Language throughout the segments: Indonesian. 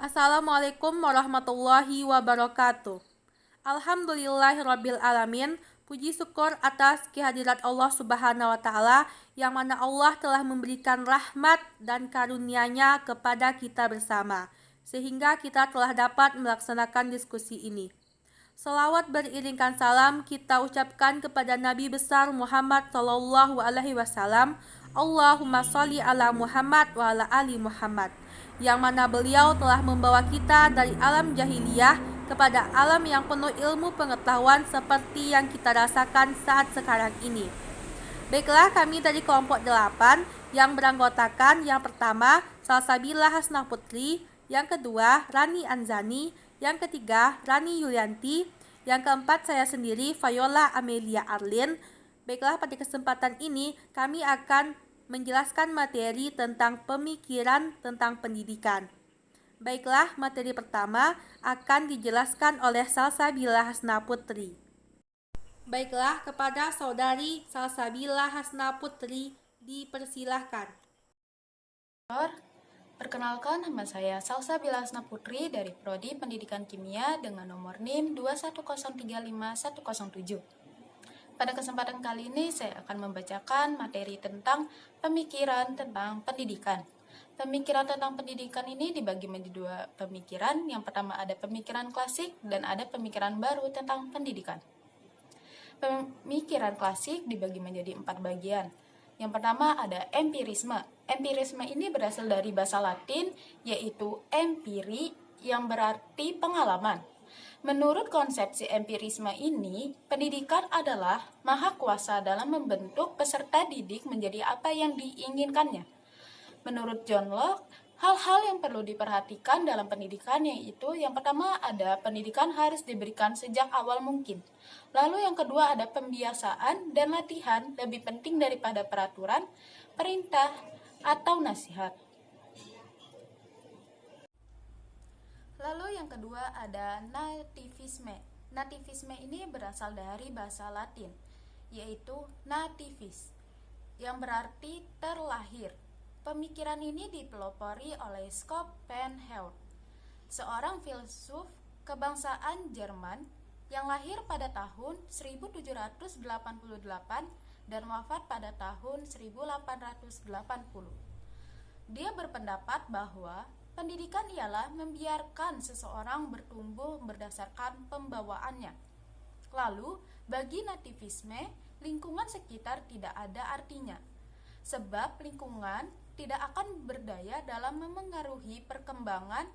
Assalamualaikum warahmatullahi wabarakatuh. Alhamdulillahirabbil alamin. Puji syukur atas kehadirat Allah Subhanahu wa taala yang mana Allah telah memberikan rahmat dan karunia-Nya kepada kita bersama sehingga kita telah dapat melaksanakan diskusi ini. Salawat beriringkan salam kita ucapkan kepada Nabi besar Muhammad Sallallahu Alaihi Wasallam. Allahumma sholli ala Muhammad wa ala ali Muhammad. Yang mana beliau telah membawa kita dari alam jahiliyah kepada alam yang penuh ilmu pengetahuan seperti yang kita rasakan saat sekarang ini. Baiklah, kami dari kelompok 8 yang beranggotakan yang pertama Salsabila Hasnah Putri, yang kedua Rani Anzani, yang ketiga Rani Yulianti, yang keempat saya sendiri Viola Amelia Arlin. Baiklah, pada kesempatan ini kami akan menjelaskan materi tentang pemikiran tentang pendidikan. Baiklah, materi pertama akan dijelaskan oleh Salsabila Hasnah Putri. Baiklah, kepada saudari Salsabila Hasnah Putri dipersilahkan. Perkenalkan, nama saya Salsabila Hasnah Putri dari Prodi Pendidikan Kimia dengan nomor NIM 21035-107. Pada kesempatan kali ini saya akan membacakan materi tentang pemikiran tentang pendidikan. Pemikiran tentang pendidikan ini dibagi menjadi dua pemikiran. Yang pertama ada pemikiran klasik dan ada pemikiran baru tentang pendidikan. Pemikiran klasik dibagi menjadi 4 bagian. Yang pertama ada empirisme. Empirisme ini berasal dari bahasa Latin yaitu empiri yang berarti pengalaman. Menurut konsepsi empirisme ini, pendidikan adalah maha kuasa dalam membentuk peserta didik menjadi apa yang diinginkannya. Menurut John Locke, hal-hal yang perlu diperhatikan dalam pendidikan yaitu yang pertama ada pendidikan harus diberikan sejak awal mungkin. Lalu yang kedua ada pembiasaan dan latihan lebih penting daripada peraturan, perintah, atau nasihat. Lalu yang kedua ada nativisme. Nativisme ini berasal dari bahasa Latin, yaitu nativis, yang berarti terlahir. Pemikiran ini dipelopori oleh Schopenhauer, seorang filsuf kebangsaan Jerman yang lahir pada tahun 1788 dan wafat pada tahun 1880. Dia berpendapat bahwa pendidikan ialah membiarkan seseorang bertumbuh berdasarkan pembawaannya. Lalu, bagi nativisme, lingkungan sekitar tidak ada artinya, sebab lingkungan tidak akan berdaya dalam memengaruhi perkembangan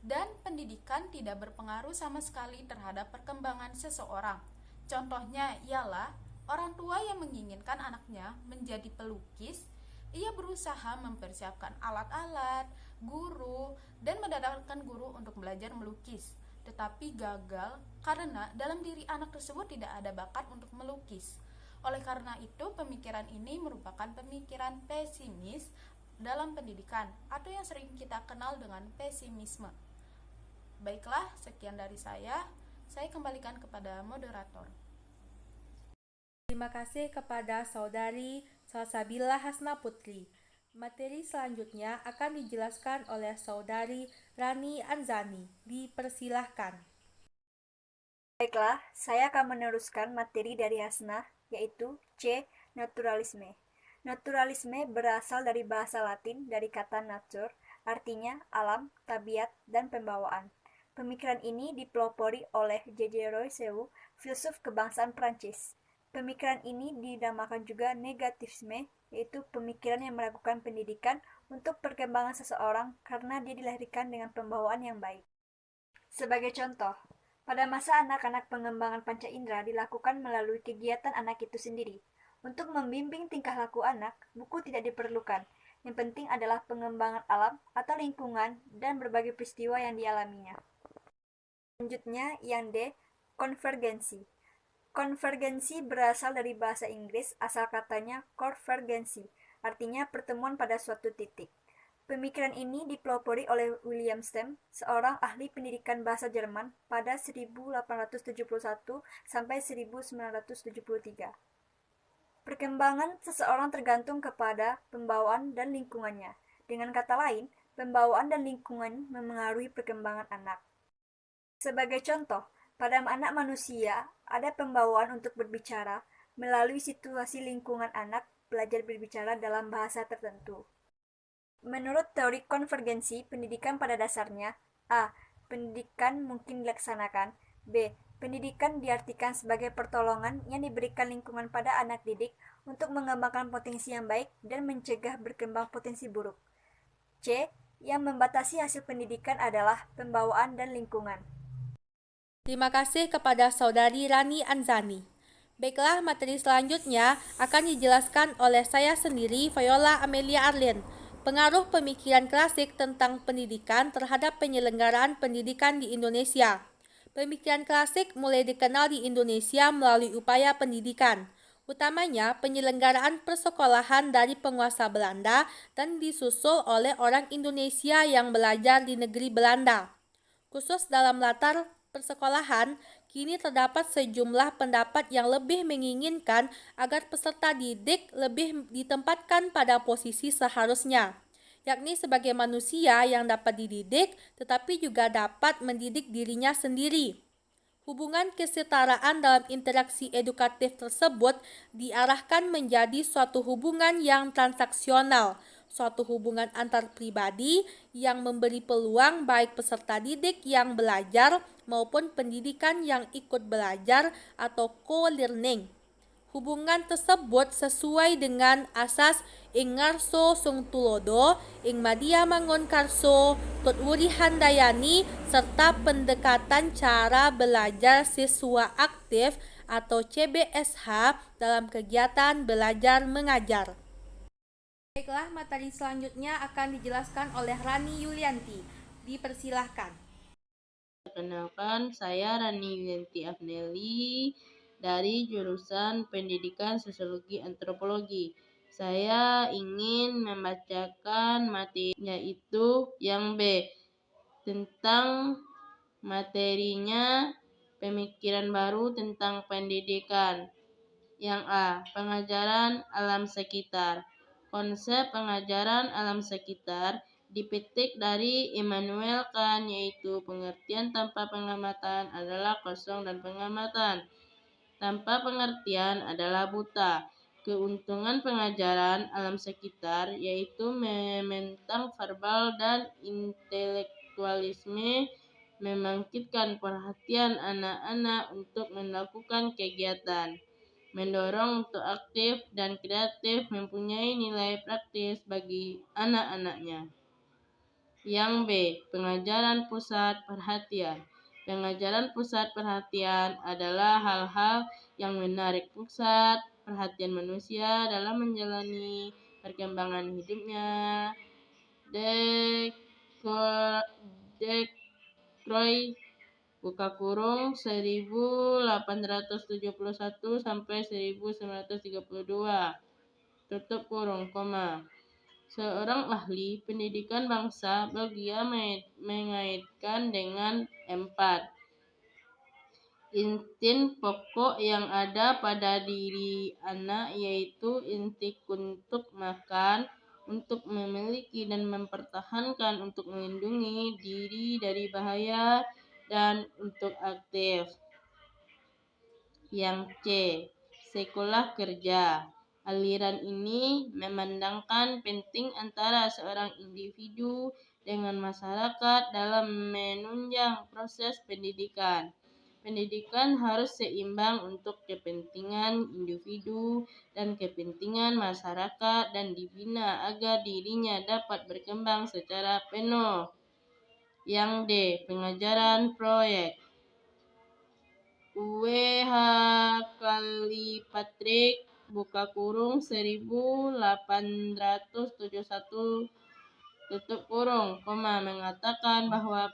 dan pendidikan tidak berpengaruh sama sekali terhadap perkembangan seseorang. Contohnya ialah orang tua yang menginginkan anaknya menjadi pelukis, ia berusaha mempersiapkan alat-alat, guru, dan mendatangkan guru untuk belajar melukis. Tetapi gagal karena dalam diri anak tersebut tidak ada bakat untuk melukis. Oleh karena itu, pemikiran ini merupakan pemikiran pesimis dalam pendidikan, atau yang sering kita kenal dengan pesimisme. Baiklah, sekian dari saya. Saya kembalikan kepada moderator. Terima kasih kepada saudari Salsabila Hasnah Putri. Materi selanjutnya akan dijelaskan oleh saudari Rani Anzani. Dipersilahkan. Baiklah, saya akan meneruskan materi dari Hasnah, yaitu C. Naturalisme. Naturalisme berasal dari bahasa Latin dari kata nature, artinya alam, tabiat, dan pembawaan. Pemikiran ini dipelopori oleh J.J. Rousseau, filsuf kebangsaan Prancis. Pemikiran ini dinamakan juga negativisme, yaitu pemikiran yang meragukan pendidikan untuk perkembangan seseorang karena dia dilahirkan dengan pembawaan yang baik. Sebagai contoh, pada masa anak-anak pengembangan panca indera dilakukan melalui kegiatan anak itu sendiri. Untuk membimbing tingkah laku anak, buku tidak diperlukan. Yang penting adalah pengembangan alam atau lingkungan dan berbagai peristiwa yang dialaminya. Selanjutnya, yang D. Konvergensi. Konvergensi berasal dari bahasa Inggris, asal katanya convergency, artinya pertemuan pada suatu titik. Pemikiran ini dipelopori oleh William Stem, seorang ahli pendidikan bahasa Jerman pada 1871 sampai 1973. Perkembangan seseorang tergantung kepada pembawaan dan lingkungannya. Dengan kata lain, Pembawaan dan lingkungan memengaruhi perkembangan anak. Sebagai contoh, pada anak manusia ada pembawaan untuk berbicara melalui situasi lingkungan anak belajar berbicara dalam bahasa tertentu. Menurut teori konvergensi pendidikan pada dasarnya, A. Pendidikan mungkin dilaksanakan. B. Pendidikan diartikan sebagai pertolongan yang diberikan lingkungan pada anak didik untuk mengembangkan potensi yang baik dan mencegah berkembang potensi buruk. C. Yang membatasi hasil pendidikan adalah pembawaan dan lingkungan. Terima kasih kepada Saudari Rani Anzani. Baiklah, materi selanjutnya akan dijelaskan oleh saya sendiri, Viola Amelia Arlen. Pengaruh pemikiran klasik tentang pendidikan terhadap penyelenggaraan pendidikan di Indonesia. Pemikiran klasik mulai dikenal di Indonesia melalui upaya pendidikan, utamanya penyelenggaraan persekolahan dari penguasa Belanda dan disusul oleh orang Indonesia yang belajar di negeri Belanda. Khusus dalam latar persekolahan, kini terdapat sejumlah pendapat yang lebih menginginkan agar peserta didik lebih ditempatkan pada posisi seharusnya, yakni sebagai manusia yang dapat dididik tetapi juga dapat mendidik dirinya sendiri. Hubungan kesetaraan dalam interaksi edukatif tersebut diarahkan menjadi suatu hubungan yang transaksional, suatu hubungan antar pribadi yang memberi peluang baik peserta didik yang belajar maupun pendidikan yang ikut belajar atau co-learning. Hubungan tersebut sesuai dengan asas ing ngarso sung tulodo, ing madia mangun karso, tutwuri handayani, serta pendekatan cara belajar siswa aktif atau CBSH dalam kegiatan belajar mengajar. Baiklah, materi selanjutnya akan dijelaskan oleh Rani Yulianti. Dipersilahkan. Perkenalkan, saya Rani Yulianti Afneli dari jurusan Pendidikan Sosiologi Antropologi. Saya ingin membacakan materi yaitu yang B, tentang materinya pemikiran baru tentang pendidikan. Yang A, pengajaran alam sekitar. Konsep pengajaran alam sekitar dipetik dari Immanuel Kant, yaitu pengertian tanpa pengamatan adalah kosong dan pengamatan tanpa pengertian adalah buta. Keuntungan pengajaran alam sekitar yaitu mementang verbal dan intelektualisme, membangkitkan perhatian anak-anak untuk melakukan kegiatan, mendorong untuk aktif dan kreatif, mempunyai nilai praktis bagi anak-anaknya. Yang B, pengajaran pusat perhatian. Pengajaran pusat perhatian adalah hal-hal yang menarik pusat perhatian manusia dalam menjalani perkembangan hidupnya. Croix buka kurung 1871 sampai 1932 tutup kurung, seorang ahli pendidikan bangsa Belgia mengaitkan dengan 4 insting pokok yang ada pada diri anak, yaitu insting untuk makan, untuk memiliki dan mempertahankan, untuk melindungi diri dari bahaya, dan untuk aktif. Yang C, sekolah kerja. Aliran ini memandangkan penting antara seorang individu dengan masyarakat dalam menunjang proses pendidikan. Pendidikan harus seimbang untuk kepentingan individu dan kepentingan masyarakat dan dibina agar dirinya dapat berkembang secara penuh. Yang D, pengajaran proyek. W.H. Kilpatrick buka kurung 1871 tutup kurung, mengatakan bahwa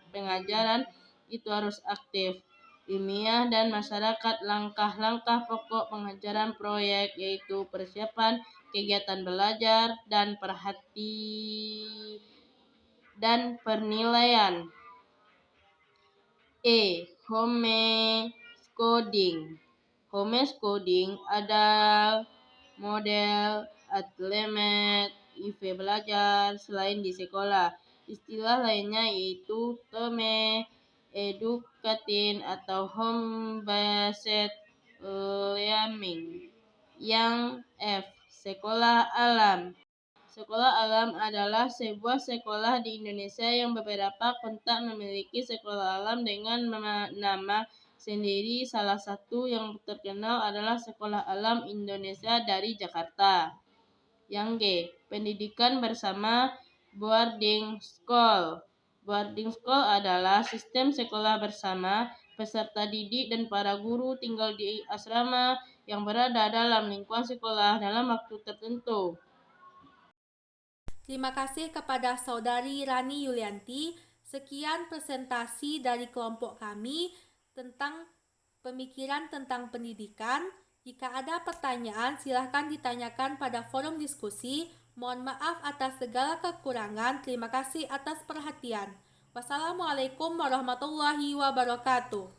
pengajaran itu harus aktif, ilmiah, dan masyarakat. Langkah-langkah pokok pengajaran proyek yaitu persiapan kegiatan belajar dan penilaian. E, homeschooling. Homeschooling adalah model Atlemet IV belajar selain di sekolah. Istilah lainnya yaitu tome, edukatin, atau home-based learning. Yang F. Sekolah alam. Sekolah alam adalah sebuah sekolah di Indonesia yang beberapa kota memiliki sekolah alam dengan nama sendiri. Salah satu yang terkenal adalah Sekolah Alam Indonesia dari Jakarta. Yang G. Pendidikan bersama boarding school. Boarding school adalah sistem sekolah bersama peserta didik dan para guru tinggal di asrama yang berada dalam lingkungan sekolah dalam waktu tertentu. Terima kasih kepada Saudari Rani Yulianti. Sekian presentasi dari kelompok kami tentang pemikiran tentang pendidikan. Jika ada pertanyaan, silahkan ditanyakan pada forum diskusi. Mohon maaf atas segala kekurangan. Terima kasih atas perhatian. Wassalamualaikum warahmatullahi wabarakatuh.